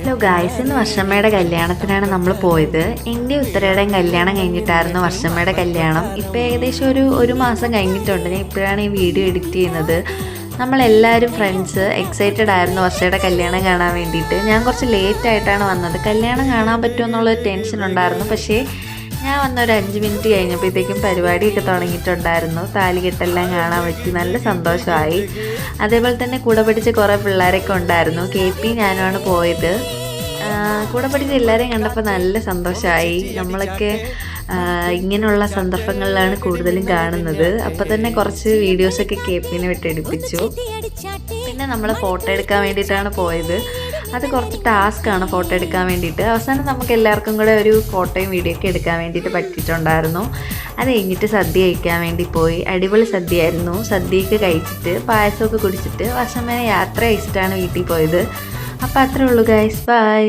Hello guys, ഇന്ന് വർഷമ്മയുടെ കല്യാണത്തിനാണ് നമ്മൾ പോയത്. എൻ്റെ ഉത്തരയുടെയും കല്യാണം കഴിഞ്ഞിട്ടായിരുന്നു വർഷമ്മയുടെ കല്യാണം. ഇപ്പോൾ ഏകദേശം ഒരു മാസം കഴിഞ്ഞിട്ടുണ്ട്. ഞാൻ ഇപ്പോഴാണ് ഈ വീഡിയോ എഡിറ്റ് ചെയ്യുന്നത്. നമ്മളെല്ലാവരും ഫ്രണ്ട്സ് എക്സൈറ്റഡ് ആയിരുന്നു വർഷയുടെ കല്യാണം കാണാൻ വേണ്ടിയിട്ട്. ഞാൻ കുറച്ച് ലേറ്റായിട്ടാണ് വന്നത്. കല്യാണം കാണാൻ പറ്റുമോ എന്നുള്ളൊരു ടെൻഷൻ ഉണ്ടായിരുന്നു. പക്ഷേ ഞാൻ വന്ന ഒരു 5 മിനിറ്റ് കഴിഞ്ഞപ്പോഴത്തേക്കും പരിപാടിയൊക്കെ തുടങ്ങിയിട്ടുണ്ടായിരുന്നു. താലികെട്ടെല്ലാം കാണാൻ പറ്റി, നല്ല സന്തോഷമായി. അതേപോലെ തന്നെ കൂടെ പഠിച്ച കുറേ പിള്ളേരൊക്കെ ഉണ്ടായിരുന്നു. KP ഞാനുമാണ് പോയത്. കൂടെ പഠിച്ച എല്ലാവരെയും കണ്ടപ്പോൾ നല്ല സന്തോഷമായി. നമ്മളൊക്കെ ഇങ്ങനെയുള്ള സന്ദർഭങ്ങളിലാണ് കൂടുതലും കാണുന്നത്. അപ്പോൾ തന്നെ കുറച്ച് വീഡിയോസൊക്കെ KPനെ വിട്ടെടുപ്പിച്ചു. പിന്നെ നമ്മൾ ഫോട്ടോ എടുക്കാൻ വേണ്ടിയിട്ടാണ് പോയത്. അത് കുറച്ച് ടാസ്ക്കാണ് ഫോട്ടോ എടുക്കാൻ വേണ്ടിയിട്ട്. അവസാനം നമുക്ക് എല്ലാവർക്കും കൂടെ ഒരു ഫോട്ടോയും വീഡിയോ ഒക്കെ എടുക്കാൻ വേണ്ടിയിട്ട് പറ്റിയിട്ടുണ്ടായിരുന്നു. അത് കഴിഞ്ഞിട്ട് സദ്യ കഴിക്കാൻ വേണ്ടി പോയി. അടിപൊളി സദ്യയായിരുന്നു. സദ്യയൊക്കെ കഴിച്ചിട്ട് പായസമൊക്കെ കുടിച്ചിട്ട് വർഷമ്മേനെ യാത്ര കഴിച്ചിട്ടാണ് വീട്ടിൽ പോയത്. അപ്പോൾ അത്രേ ഉള്ളൂ ഗൈസ്, ബൈ.